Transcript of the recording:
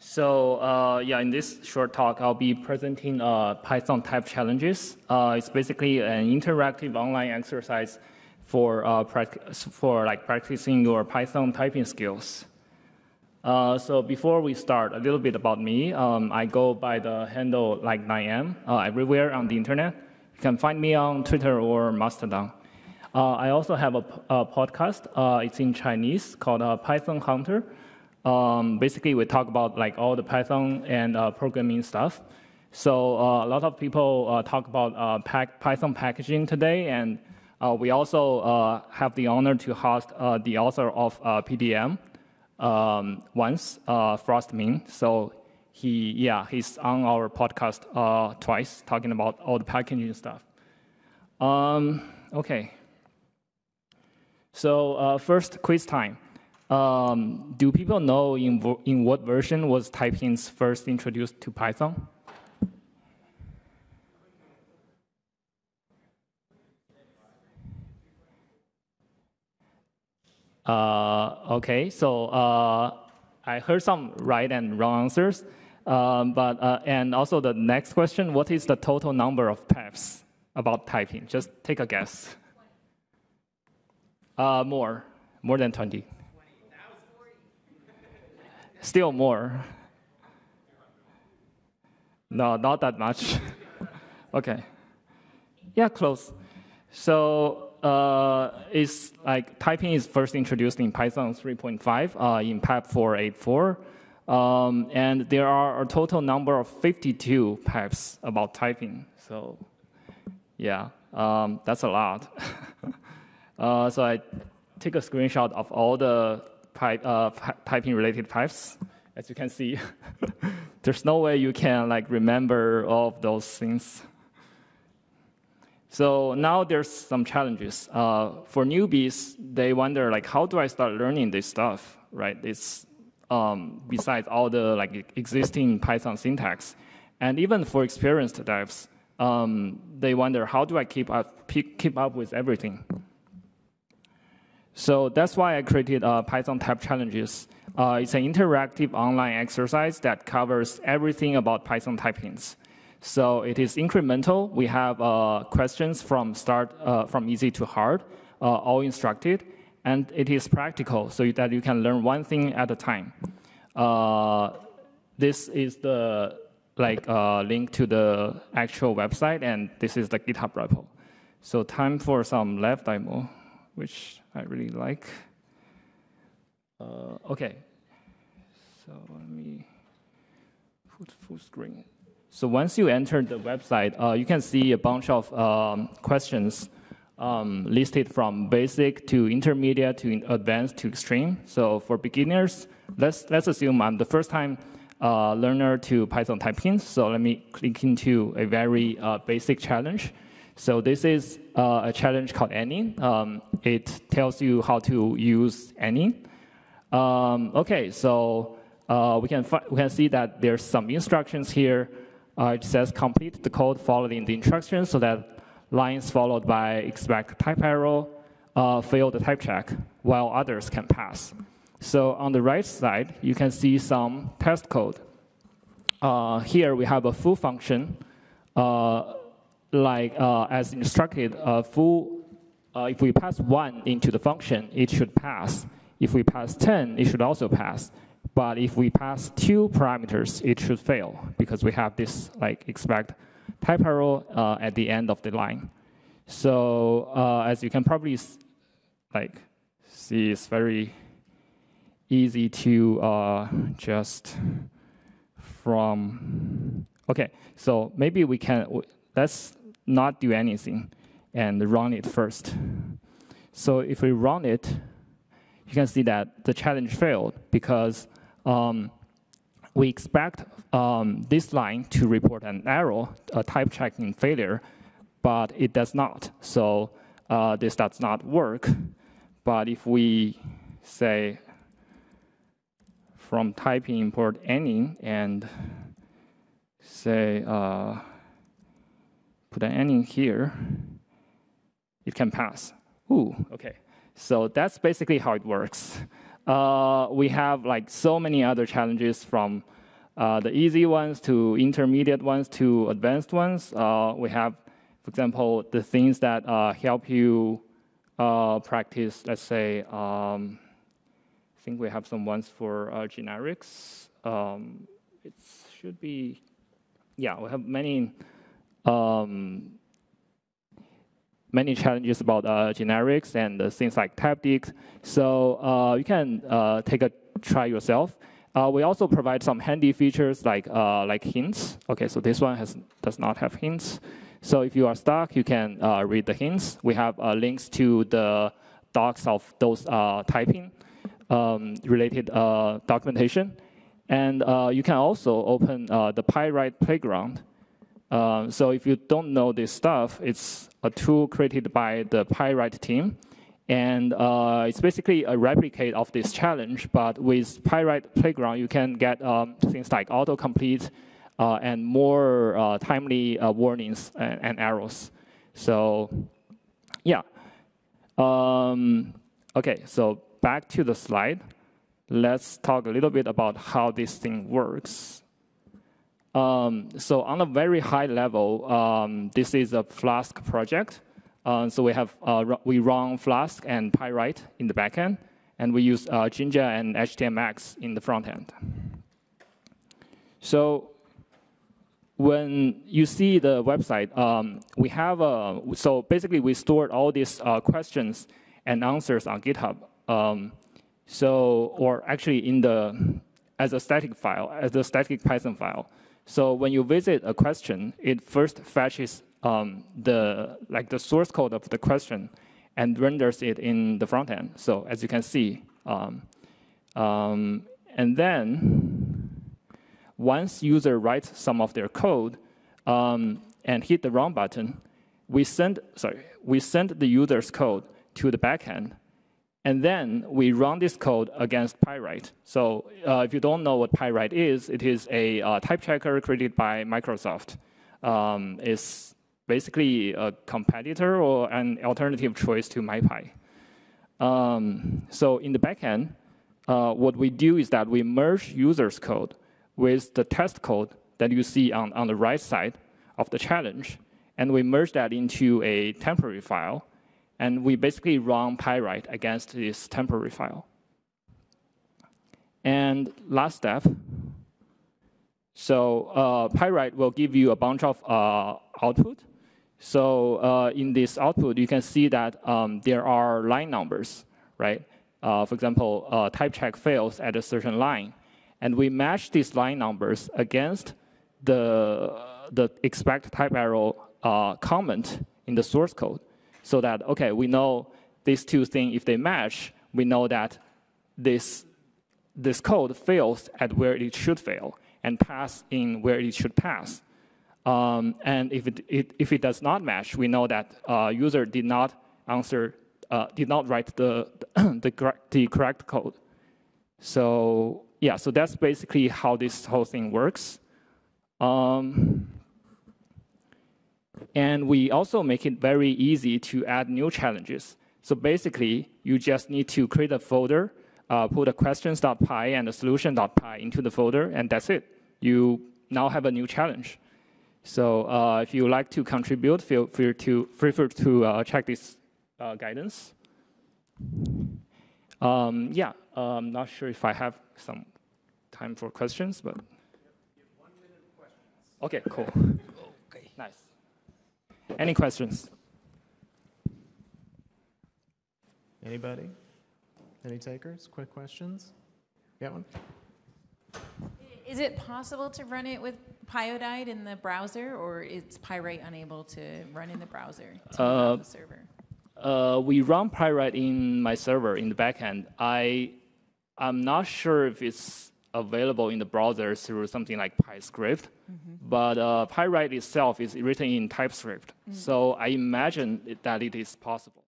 So yeah, in this short talk, I'll be presenting Python type challenges. It's basically an interactive online exercise for practicing your Python typing skills. So before we start, a little bit about me. I go by the handle Laike9m everywhere on the internet. You can find me on Twitter or Mastodon. I also have a podcast. It's in Chinese called Python Hunter. Basically, we talk about all the Python and programming stuff. So a lot of people talk about Python packaging today, and we also have the honor to host the author of PDM once, Frostmin. So he's on our podcast twice, talking about all the packaging stuff. Okay. So first, quiz time. Do people know in what version was typing first introduced to Python? Okay, so I heard some right and wrong answers, and also the next question: what is the total number of paths about typing? Just take a guess. More than 20. Still more. No, not that much. Okay. Yeah, close. So it's typing is first introduced in Python 3.5 in PAP 4.8.4. And there are a total number of 52 PAPs about typing. So yeah, that's a lot. So I take a screenshot of all the typing-related pipes. As you can see, there's no way you can remember all of those things. So now there's some challenges. For newbies, they wonder how do I start learning this stuff, right? It's besides all the existing Python syntax, and even for experienced devs, they wonder how do I keep up with everything. So that's why I created Python type challenges. It's an interactive online exercise that covers everything about Python typings. So it is incremental. We have questions from easy to hard, all instructed, and it is practical so that you can learn one thing at a time. This is the link to the actual website, and this is the GitHub repo. So time for some lab demo, which I really like. Okay, so let me put full screen. So once you enter the website, you can see a bunch of questions listed from basic to intermediate to advanced to extreme. So for beginners, let's assume I'm the first time learner to Python typing. So let me click into a very basic challenge. So this is a challenge called any. It tells you how to use any. Okay, so we can see that there's some instructions here. It says complete the code following the instructions, so that lines followed by expect type error fail the type check, while others can pass. So on the right side, you can see some test code. Here we have a full function. As instructed, if we pass 1 into the function, it should pass. If we pass 10, it should also pass. But if we pass 2 parameters, it should fail, because we have this expect type error at the end of the line. So as you can probably see, it's very easy to just from. Okay, so maybe we can. Let's not do anything and run it first. So if we run it, you can see that the challenge failed because we expect this line to report an error, a type checking failure, but it does not. So this does not work. But if we say from typing import any and say put an any here, it can pass. Ooh, okay. So that's basically how it works. We have so many other challenges from the easy ones to intermediate ones to advanced ones. We have, for example, the things that help you practice, let's say, I think we have some ones for generics. It should be, yeah, we have many many challenges about generics and things like typedict. So you can take a try yourself. We also provide some handy features like hints. Okay, so this one does not have hints. So if you are stuck, you can read the hints. We have links to the docs of those typing related documentation. And you can also open the PyWrite playground. So if you don't know this stuff, it's a tool created by the PyWrite team. And it's basically a replicate of this challenge, but with PyWrite Playground, you can get things like autocomplete and more timely warnings and arrows. So, yeah. Okay, so back to the slide. Let's talk a little bit about how this thing works. So on a very high level, this is a Flask project. So we run Flask and PyWrite in the backend, and we use Jinja and HTMX in the front end. So when you see the website, we have so basically we stored all these questions and answers on GitHub. Or actually as a static file, as a static Python file. So when you visit a question, it first fetches the source code of the question and renders it in the front end. So as you can see, and then once user writes some of their code and hit the run button, we send the user's code to the backend. And then we run this code against PyWrite. So if you don't know what PyWrite is, it is a type checker created by Microsoft. It's basically a competitor or an alternative choice to MyPy. So in the backend, what we do is that we merge user's code with the test code that you see on the right side of the challenge. And we merge that into a temporary file. And we basically run PyWrite against this temporary file. And last step, so PyWrite will give you a bunch of output. So in this output, you can see that there are line numbers, right? For example, type check fails at a certain line. And we match these line numbers against the expect type error comment in the source code. So that, okay, we know these two things, if they match, we know that this code fails at where it should fail and pass in where it should pass. And if it does not match, we know that user did not write the correct code. So yeah, so that's basically how this whole thing works. And we also make it very easy to add new challenges. So basically, you just need to create a folder, put a questions.py and a solution.py into the folder, and that's it. You now have a new challenge. So if you like to contribute, feel free to check this guidance. Yeah, I'm not sure if I have some time for questions, but. You have 1 minute questions. Okay, cool. Okay. Nice. Any questions? Anybody? Any takers? Quick questions? Got one? Is it possible to run it with Pyodide in the browser, or is PyWrite unable to run in the browser to the server? We run PyWrite in my server in the backend. I'm not sure if it's available in the browser through something like PyScript, but PyWrite itself is written in TypeScript. So I imagine that it is possible.